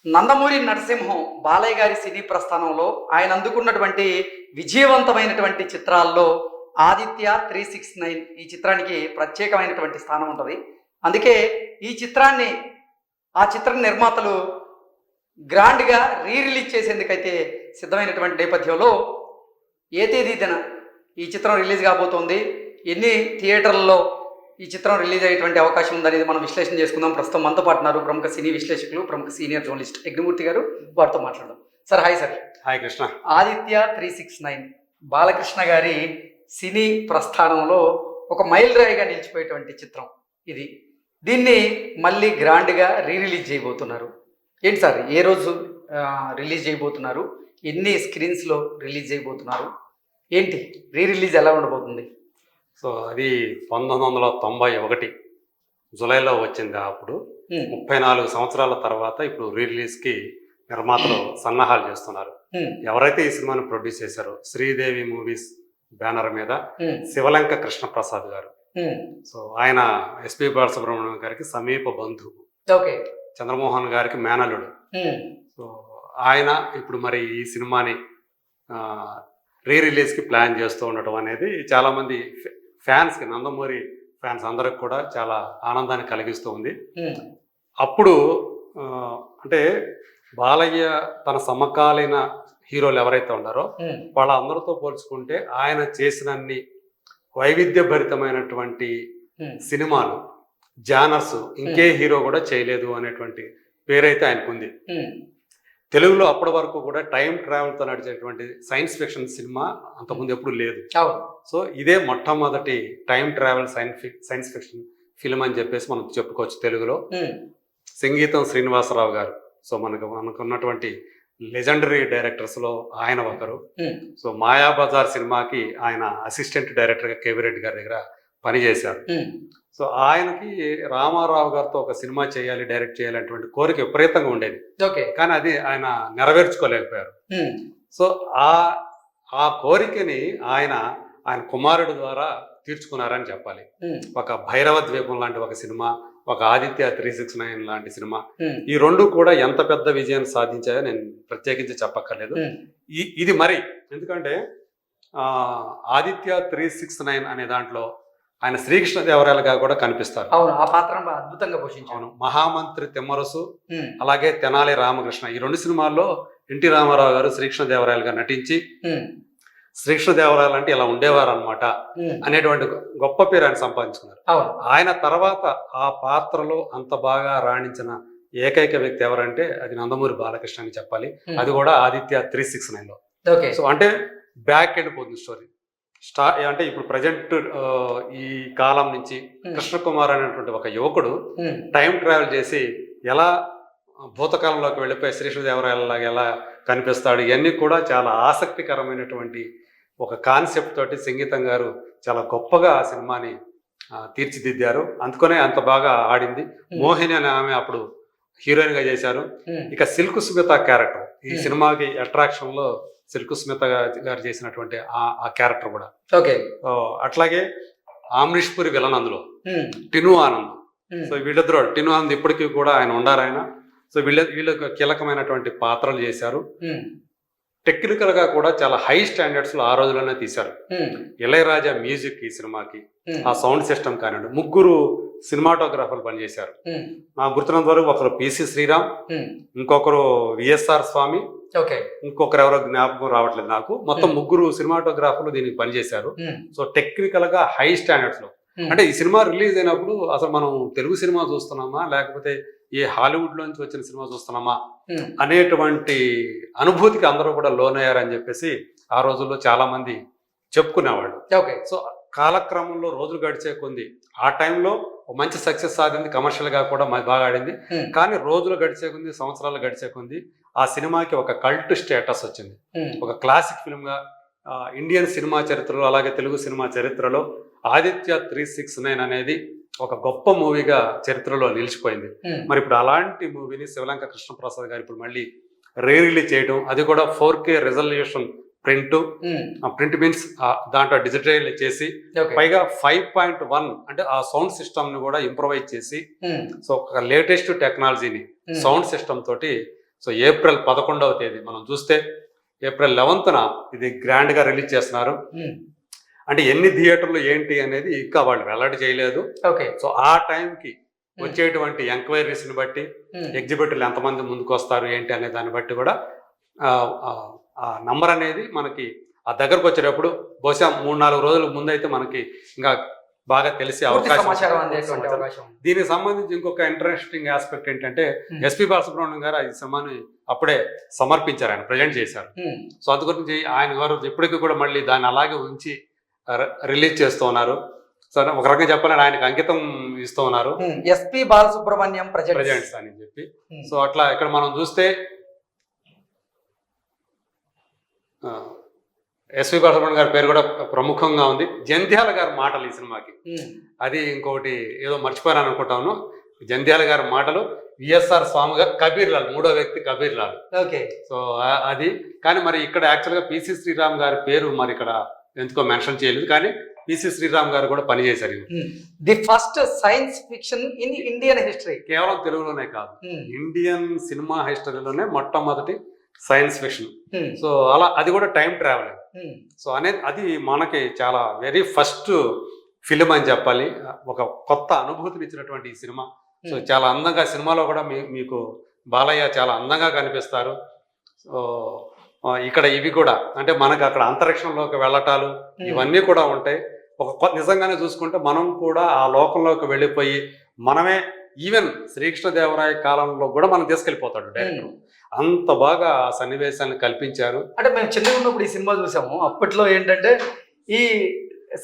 నందమూరి నరసింహం బాలయ్య గారి సినీ ప్రస్థానంలో ఆయన అందుకున్నటువంటి విజయవంతమైనటువంటి చిత్రాల్లో ఆదిత్య 369 ఈ చిత్రానికి ప్రత్యేకమైనటువంటి స్థానం ఉంటుంది. అందుకే ఈ చిత్రాన్ని ఆ చిత్ర నిర్మాతలు గ్రాండ్గా రిలీజ్ చేసేందుకైతే సిద్ధమైనటువంటి నేపథ్యంలో ఏ తేదీన ఈ చిత్రం రిలీజ్ కాబోతోంది, ఎన్ని థియేటర్లలో ఈ చిత్రం రిలీజ్ అయ్యేటువంటి అవకాశం ఉందనేది మనం విశ్లేషణ చేసుకుందాం. ప్రస్తుతం మనతో పాటు ఉన్నారు ప్రముఖ సినీ విశ్లేషకులు, ప్రముఖ సీనియర్ జర్నలిస్ట్ యజ్ఞమూర్తి గారు. వారితో మాట్లాడదాం. Sir hi. Sir hi Krishna. Aditya 369 Balakrishna గారి సినీ ప్రస్థానంలో ఒక మైల్ రాయిగా నిలిచిపోయేటువంటి చిత్రం ఇది. దీన్ని మళ్ళీ గ్రాండ్గా రిలీజ్ చేయబోతున్నారు. ఏంటి సార్, ఏ రోజు రిలీజ్ చేయబోతున్నారు, ఎన్ని స్క్రీన్స్లో రిలీజ్ చేయబోతున్నారు, ఏంటి రిలీజ్ ఎలా ఉండబోతుంది? సో అది 1991 జూలైలో వచ్చింది. అప్పుడు 34 సంవత్సరాల తర్వాత ఇప్పుడు రిలీజ్కి నిర్మాతలు సన్నాహాలు చేస్తున్నారు. ఎవరైతే ఈ సినిమాను ప్రొడ్యూస్ చేశారో శ్రీదేవి మూవీస్ బ్యానర్ మీద శివలంక కృష్ణప్రసాద్ గారు. సో ఆయన ఎస్పి బాలసుబ్రహ్మణ్యం గారికి సమీప బంధువు, చంద్రమోహన్ గారికి మేనల్లుడు. సో ఆయన ఇప్పుడు మరి ఈ సినిమాని రిలీజ్కి ప్లాన్ చేస్తూ ఉండటం అనేది చాలామంది ఫ్యాన్స్కి, నందమూరి ఫ్యాన్స్ అందరికి కూడా చాలా ఆనందాన్ని కలిగిస్తూ ఉంది. అప్పుడు అంటే బాలయ్య తన సమకాలీన హీరోలు ఎవరైతే ఉన్నారో వాళ్ళందరితో పోల్చుకుంటే ఆయన చేసినన్ని వైవిధ్యభరితమైనటువంటి సినిమాలు, జానర్స్ ఇంకే హీరో కూడా చేయలేదు అనేటువంటి పేరైతే ఆయనకుంది. తెలుగులో అప్పటి వరకు కూడా టైం ట్రావెల్తో నడిచేటువంటి సైన్స్ ఫిక్షన్ సినిమా అంతకుముందు ఎప్పుడు లేదు. సో ఇదే మొట్టమొదటి time travel science fiction film అని చెప్పేసి మనం చెప్పుకోవచ్చు తెలుగులో. సంగీతం శ్రీనివాసరావు గారు. సో మనకున్నటువంటి లెజెండరీ డైరెక్టర్స్లో ఆయన ఒకరు. సో మాయాబజార్ సినిమాకి ఆయన అసిస్టెంట్ డైరెక్టర్గా కేవీ రెడ్డి గారి దగ్గర పనిచేశారు. సో ఆయనకి రామారావు గారితో ఒక సినిమా చేయాలి, డైరెక్ట్ చేయాలి అటువంటి కోరిక విపరీతంగా ఉండేది. కానీ అది ఆయన నెరవేర్చుకోలేకపోయారు. సో ఆ కోరికని ఆయన కుమారుడు ద్వారా తీర్చుకున్నారని చెప్పాలి. ఒక భైరవ ద్వీపం లాంటి ఒక సినిమా, ఒక ఆదిత్య 369 లాంటి సినిమా, ఈ రెండు కూడా ఎంత పెద్ద విజయాన్ని సాధించాయో నేను ప్రత్యేకించి చెప్పక్కర్లేదు. ఇది మరి ఎందుకంటే ఆదిత్య 369 అనే దాంట్లో ఆయన శ్రీకృష్ణదేవరాయలుగా కూడా కనిపిస్తారు. ఆ పాత్ర అద్భుతంగా పోషించారు. మహామంత్రి తిమ్మరసు, అలాగే తెనాలి రామకృష్ణ, ఈ రెండు సినిమాల్లో ఎన్టీ రామారావు గారు శ్రీకృష్ణదేవరాయలుగా నటించి శ్రీకృష్ణదేవరాయలు అంటే ఇలా ఉండేవారు అనమాట అనేటువంటి గొప్ప పేరు ఆయన సంపాదించుకున్నారు. ఆయన తర్వాత ఆ పాత్రలో అంత బాగా రాణించిన ఏకైక వ్యక్తి ఎవరంటే అది నందమూరి బాలకృష్ణ అని చెప్పాలి. అది కూడా ఆదిత్య 369లో. సో అంటే బ్యాక్ ఎండ్ పోతుంది స్టోరీ. అంటే ఇప్పుడు ప్రజెంట్ ఈ కాలం నుంచి కృష్ణకుమార్ అనేటువంటి ఒక యువకుడు టైం ట్రావెల్ చేసి ఎలా భూతకాలంలోకి వెళ్ళిపోయి శ్రీకృష్ణదేవరాయలలాగా ఎలా కనిపిస్తాడు, ఇవన్నీ కూడా చాలా ఆసక్తికరమైనటువంటి ఒక కాన్సెప్ట్ తోటి సంగీతం గారు చాలా గొప్పగా ఆ సినిమాని తీర్చిదిద్దారు. అందుకనే అంత బాగా ఆడింది. మోహిని అనే ఆమె అప్పుడు హీరోయిన్ గా చేశారు. ఇక సిల్క్ స్మిత క్యారెక్టర్ ఈ సినిమాకి అట్రాక్షన్ లో సిల్క్ స్మిత గారు చేసినటువంటి ఆ క్యారెక్టర్ కూడా. అట్లాగే అమరీష్ పురి విలన్ అందులో టిను ఆనంద్. సో వీళ్ళిద్దరు టిను ఆనంద్ ఇప్పటికీ కూడా ఆయన ఉండారు ఆయన. సో వీళ్ళకి కీలకమైనటువంటి పాత్రలు చేశారు. టెక్నికల్ గా కూడా చాలా హై స్టాండర్డ్స్ లో ఆ రోజుల్లోనే తీశారు. ఇళయరాజా మ్యూజిక్ ఈ సినిమాకి, ఆ సౌండ్ సిస్టమ్ కానివ్వండి, ముగ్గురు సినిమాటోగ్రాఫర్లు పనిచేశారు. నాకు గుర్తున్నంత వరకు ఒకరు పిసి శ్రీరామ్, ఇంకొకరు విఎస్ఆర్ స్వామి, ఇంకొకరు ఎవరో జ్ఞాపకం రావట్లేదు నాకు. మొత్తం ముగ్గురు సినిమాటోగ్రాఫర్లు దీనికి పనిచేశారు. సో టెక్నికల్ గా హై స్టాండర్డ్స్ లో, అంటే ఈ సినిమా రిలీజ్ అయినప్పుడు అసలు మనం తెలుగు సినిమా చూస్తున్నామా లేకపోతే ఏ హాలీవుడ్ లోంచి వచ్చిన సినిమా చూస్తున్నామా అనేటువంటి అనుభూతికి అందరూ కూడా లోనయ్యారని చెప్పేసి ఆ రోజుల్లో చాలా మంది చెప్పుకునేవాళ్ళు. సో కాలక్రమంలో రోజులు గడిచే కొంది ఆ టైంలో మంచి సక్సెస్ సాధింది, కమర్షియల్ గా కూడా బాగా ఆడింది. కానీ రోజులు గడిచే కొంది, సంవత్సరాలు గడిచే కొంది ఆ సినిమాకి ఒక కల్ట్ స్టేటస్ వచ్చింది. ఒక క్లాసిక్ ఫిల్మ్ గా ఇండియన్ సినిమా చరిత్రలో అలాగే తెలుగు సినిమా చరిత్రలో ఆదిత్య 369 అనేది ఒక గొప్ప మూవీగా చరిత్రలో నిలిచిపోయింది. మరి ఇప్పుడు అలాంటి మూవీని శివలంక కృష్ణప్రసాద్ గారు ఇప్పుడు మళ్ళీ రిలీజ్ చేయడం, అది కూడా 4K రెజల్యూషన్ ప్రింట్ మీన్స్ దాంట్లో డిజిటల్ చేసి పైగా 5.1 అంటే ఆ సౌండ్ సిస్టమ్ ని కూడా ఇంప్రూవైజ్ చేసి, సో ఒక లేటెస్ట్ టెక్నాలజీని సౌండ్ సిస్టమ్ తోటి సో ఏప్రిల్ 11వ తేదీ మనం చూస్తే ఏప్రిల్ 11న ఇది గ్రాండ్ గా రిలీజ్ చేస్తున్నారు. అంటే ఎన్ని థియేటర్లు ఏంటి అనేది ఇంకా వాళ్ళు వెల్లడి చేయలేదు. ఓకే. సో ఆ టైంకి వచ్చేటువంటి ఎంక్వైరీస్ ని బట్టి ఎగ్జిబిటర్లు ఎంతమంది ముందుకు వస్తారు ఏంటి అనే దాన్ని బట్టి కూడా ఆ నంబర్ అనేది మనకి ఆ దగ్గరకు వచ్చేటప్పుడు బహుశా 3-4 రోజుల ముందైతే మనకి ఇంకా బాగా తెలిసే అవకాశం. దీనికి సంబంధించి ఇంకొక ఇంట్రెస్టింగ్ ఆస్పెక్ట్ ఏంటంటే ఎస్పి బాలసుబ్రహ్మణ్యం గారు ఈ సినిమాని అప్పుడే సమర్పించారు, ఆయన ప్రజెంట్ చేశారు. సో అందు గురించి ఆయన గారు ఇప్పటికీ కూడా మళ్ళీ దాన్ని అలాగే ఉంచి రిలీజ్ చేస్తూ ఉన్నారు. సో ఒక రకంగా చెప్పాలంటే ఆయనకు అంకితం ఇస్తూ ఉన్నారు, ఎస్పి బాలసుబ్రహ్మణ్యం ప్రజెంట్స్ అని చెప్పి. సో అట్లా ఇక్కడ మనం చూస్తే ఎస్వి బాలసుబ్రహ్మణ్యం గారి పేరు కూడా ప్రముఖంగా ఉంది. జంధ్యాల గారి మాటలు ఈ సినిమాకి, అది ఇంకొకటి ఏదో మర్చిపోయాను అనుకుంటాను. జంధ్యాల గారి మాటలు, విఎస్ఆర్ స్వామి గారు, కబీర్ లాల్, 3వ వ్యక్తి కబీర్ లాల్. ఓకే. సో అది కానీ మరి ఇక్కడ యాక్చువల్గా పిసి శ్రీరామ్ గారి పేరు మరి ఇక్కడ ఎందుకో మెన్షన్ చేయలేదు, కానీ పిసి శ్రీరామ్ గారు కూడా పనిచేశారు. The first science fiction in Indian history. కేవలం తెలుగులోనే కాదు, ఇండియన్ సినిమా హిస్టరీలోనే మొట్టమొదటి సైన్స్ ఫిక్షన్. సో అలా అది కూడా టైం ట్రావెలింగ్. సో అనేది అది మనకి చాలా వెరీ ఫస్ట్ ఫిలిం అని చెప్పాలి. ఒక కొత్త అనుభూతిని ఇచ్చినటువంటి ఈ సినిమా. సో చాలా అందంగా సినిమాలో కూడా మీకు బాలయ్య చాలా అందంగా కనిపిస్తారు. సో ఇక్కడ ఇవి కూడా అంటే మనకు అక్కడ అంతరిక్షంలోకి వెళ్ళటాలు ఇవన్నీ కూడా ఉంటాయి. నిజంగానే చూసుకుంటే మనం కూడా ఆ లోకంలోకి వెళ్ళిపోయి మనమే ఈవెన్ శ్రీకృష్ణదేవరాయ కాలంలో కూడా మనం తీసుకెళ్ళిపోతాడు డైరెక్టర్. అంత బాగా ఆ సన్నివేశాన్ని కల్పించారు. అంటే మేము చిన్నగా ఉన్నప్పుడు ఈ సినిమా చూసాము. అప్పట్లో ఏంటంటే ఈ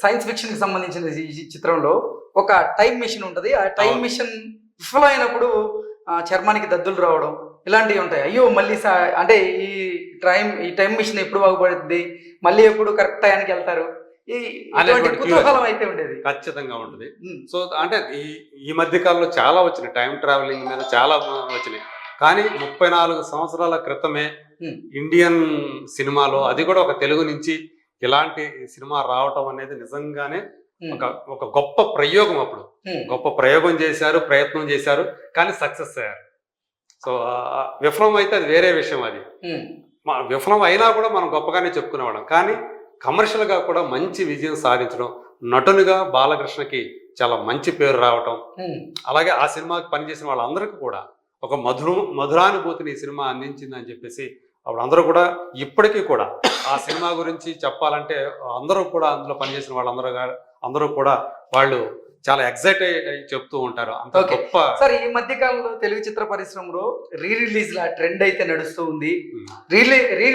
సైన్స్ ఫిక్షన్ కి సంబంధించిన ఈ చిత్రంలో ఒక టైం మిషన్ ఉంటుంది. ఆ టైం మిషన్ విఫలమైనప్పుడు చర్మానికి దద్దులు రావడం ఇలాంటివి ఉంటాయి. అయ్యో మళ్ళీ అంటే ఈ టైం మిషన్ ఎప్పుడు బాగుపడుతుంది, మళ్ళీ ఎప్పుడు కరెక్ట్ టైంకి వెళ్తారు, కుతూహలం అయితే ఉండేది. ఖచ్చితంగా ఉంటుంది. సో అంటే ఈ మధ్య కాలంలో చాలా వచ్చినాయి, టైం ట్రావెలింగ్ మీద చాలా వచ్చినాయి. కానీ 34 సంవత్సరాల క్రితమే ఇండియన్ సినిమాలో, అది కూడా ఒక తెలుగు నుంచి ఇలాంటి సినిమా రావటం అనేది నిజంగానే ఒక గొప్ప ప్రయోగం. అప్పుడు గొప్ప ప్రయోగం చేశారు, ప్రయత్నం చేశారు, కానీ సక్సెస్ అయ్యారు. సో విఫలం అయితే అది వేరే విషయం. అది విఫలం అయినా కూడా మనం గొప్పగానే చెప్పుకునేవాళ్ళం. కానీ కమర్షియల్ గా కూడా మంచి విజయం సాధించడం, నటునిగా బాలకృష్ణకి చాలా మంచి పేరు రావటం, అలాగే ఆ సినిమాకి పనిచేసిన వాళ్ళందరికీ కూడా ఒక మధురానుభూతిని ఈ సినిమా అందించిందని చెప్పేసి అప్పుడు అందరూ కూడా ఇప్పటికీ కూడా ఆ సినిమా గురించి చెప్పాలంటే అందరూ కూడా అందులో పనిచేసిన వాళ్ళందరూ కూడా వాళ్ళు చాలా ఎక్సైట్ అయ్యి చెప్తూ ఉంటారు. అంత గొప్ప. సార్ ఈ మధ్య కాలంలో తెలుగు చిత్ర పరిశ్రమలో రీ రిలీజ్ లా ట్రెండ్ అయితే నడుస్తూ ఉంది. రీ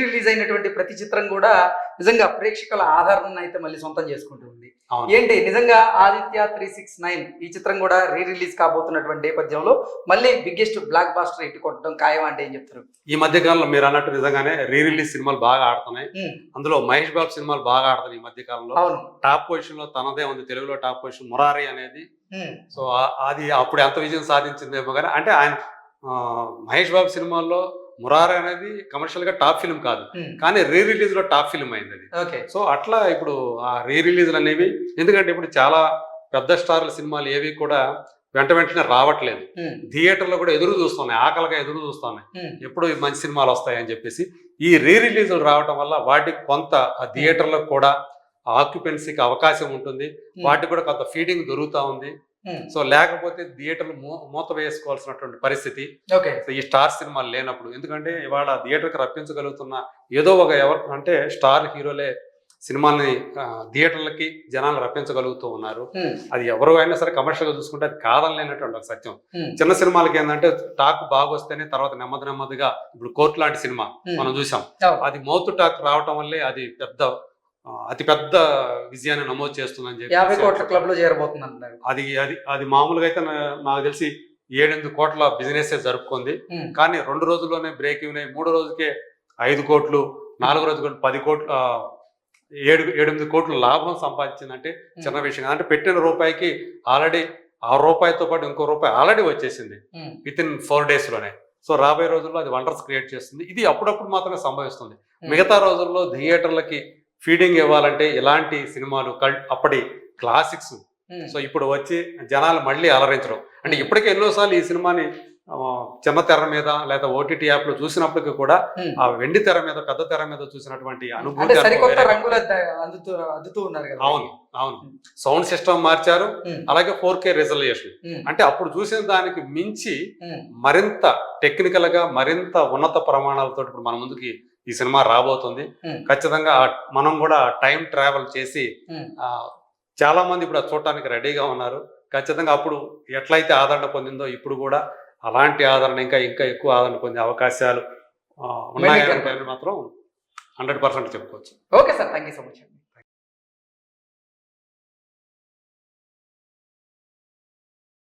రిలీజ్ అయినటువంటి ప్రతి చిత్రం కూడా నిజంగా ప్రేక్షకుల ఆదరణ అయితే మళ్ళీ సొంతం చేసుకుంటుంది. ఏంటి నిజంగా ఆదిత్య 369 ఈ చిత్రం కూడా రీ రిలీజ్ కాబోతున్నటువంటి నేపథ్యంలో మళ్ళీ బిగ్గెస్ట్ బ్లాక్ బాస్టర్ హిట్ కొట్టడం ఖాయం అంటే ఏం చెప్తారు? ఈ మధ్య కాలంలో మీరు అన్నట్టు నిజంగానే రీ రిలీజ్ సినిమాలు బాగా ఆడుతున్నాయి. అందులో మహేష్ బాబు సినిమాలు బాగా ఆడుతున్నాయి ఈ మధ్య కాలంలో. టాప్ పొజిషన్ లో తనదే ఉంది తెలుగులో టాప్ పొజిషన్ మురారి అనేది. సో అది అప్పుడు ఎంత విజయం సాధించిందేమో కానీ, అంటే ఆయన మహేష్ బాబు సినిమాల్లో మురారి అనేది కమర్షియల్ గా టాప్ ఫిల్మ్ కాదు, కానీ రీ రిలీజ్ లో టాప్ ఫిల్మ్ అయింది అది. సో అట్లా ఇప్పుడు ఆ రీ రిలీజ్లు అనేవి, ఎందుకంటే ఇప్పుడు చాలా పెద్ద స్టార్ల సినిమాలు ఏవి కూడా వెంటనే రావట్లేదు. థియేటర్లో కూడా ఎదురు చూస్తున్నాయి, ఆకలిగా ఎదురు చూస్తున్నాయి ఎప్పుడు మంచి సినిమాలు వస్తాయని చెప్పేసి. ఈ రీ రిలీజ్లు రావటం వల్ల వాటికి కొంత థియేటర్లో కూడా ఆక్యుపెన్సీకి అవకాశం ఉంటుంది, వాటికి కూడా కొంత ఫీడింగ్ దొరుకుతా ఉంది. సో లేకపోతే థియేటర్లు మూత వేసుకోవాల్సినటువంటి పరిస్థితి ఈ స్టార్ సినిమాలు లేనప్పుడు. ఎందుకంటే ఇవాళ థియేటర్కి రప్పించగలుగుతున్న ఏదో ఒక అంటే స్టార్ హీరోలే సినిమాని థియేటర్లకి జనాలు రప్పించగలుగుతూ ఉన్నారు. అది ఎవరు అయినా సరే కమర్షియల్ గా చూసుకుంటే అది కాదనలేనటువంటి ఒక సత్యం. చిన్న సినిమాలకి ఏంటంటే టాక్ బాగా వస్తేనే తర్వాత నెమ్మదిగా ఇప్పుడు కోర్టు లాంటి సినిమా మనం చూసాం, అది మౌత్ టాక్ రావటం వల్లే అది అతి పెద్ద విజయాన్ని నమోదు చేస్తుందని చెప్పి 50 కోట్ల క్లబ్ లో చేరబోతుంది. అది మామూలుగా అయితే నాకు తెలిసి 7-8 కోట్ల బిజినెస్ జరుపుకుంది. కానీ 2 రోజుల్లోనే బ్రేక్ ఇవ్వని, 3 రోజుకే 5 కోట్లు, 4 రోజులు 10 కోట్లు, 7-8 కోట్లు లాభం సంపాదించిందంటే చిన్న విషయం. అంటే పెట్టిన రూపాయికి ఆల్రెడీ ఆ రూపాయితో పాటు ఇంకో రూపాయి ఆల్రెడీ వచ్చేసింది విత్ ఇన్ 4 days లోనే. సో రాబోయే రోజుల్లో అది వండర్స్ క్రియేట్ చేస్తుంది. ఇది అప్పుడప్పుడు మాత్రమే సంభవిస్తుంది. మిగతా రోజుల్లో థియేటర్లకి ఫీడింగ్ ఇవ్వాలంటే ఇలాంటి సినిమాలు అప్పటి క్లాసిక్స్ సో ఇప్పుడు వచ్చి జనాలు మళ్ళీ అలరించడం. అంటే ఇప్పటికే ఎన్నోసార్లు ఈ సినిమాని చిన్న తెర మీద లేదా ఓటీటీ యాప్ లో చూసినప్పటికీ కూడా ఉమ్. ఆ వెండి తెర మీద పెద్ద తెర మీద చూసినటువంటి అంటే అనుభూతి సరికొత్త వేరే. రంగులు అద్దుతూ ఉన్నారు కదా. అవును అవును సౌండ్ సిస్టమ్ మార్చారు, ఉమ్, అలాగే 4K రిజల్యూషన్. ఉమ్, అంటే అప్పుడు చూసిన దానికి మించి ఉమ్, మరింత టెక్నికల్ గా మరింత ఉన్నత ప్రమాణాలతో ఇప్పుడు మన ముందుకి ఈ సినిమా రాబోతుంది. ఉమ్, ఖచ్చితంగా మనం కూడా టైం ట్రావెల్ చేసి ఉమ్. చాలా మంది ఇప్పుడు అది చూడటానికి రెడీగా ఉన్నారు. ఖచ్చితంగా అప్పుడు ఎట్లయితే ఆదరణ పొందిందో ఇప్పుడు కూడా అలాంటి ఆదరణ ఇంకా ఇంకా ఎక్కువ ఆదరణ పొందే అవకాశాలు మెల్లిగా ఉన్నాయంటే మాత్రం 100% చెప్పుకోవచ్చు. Okay sir, thank you so much.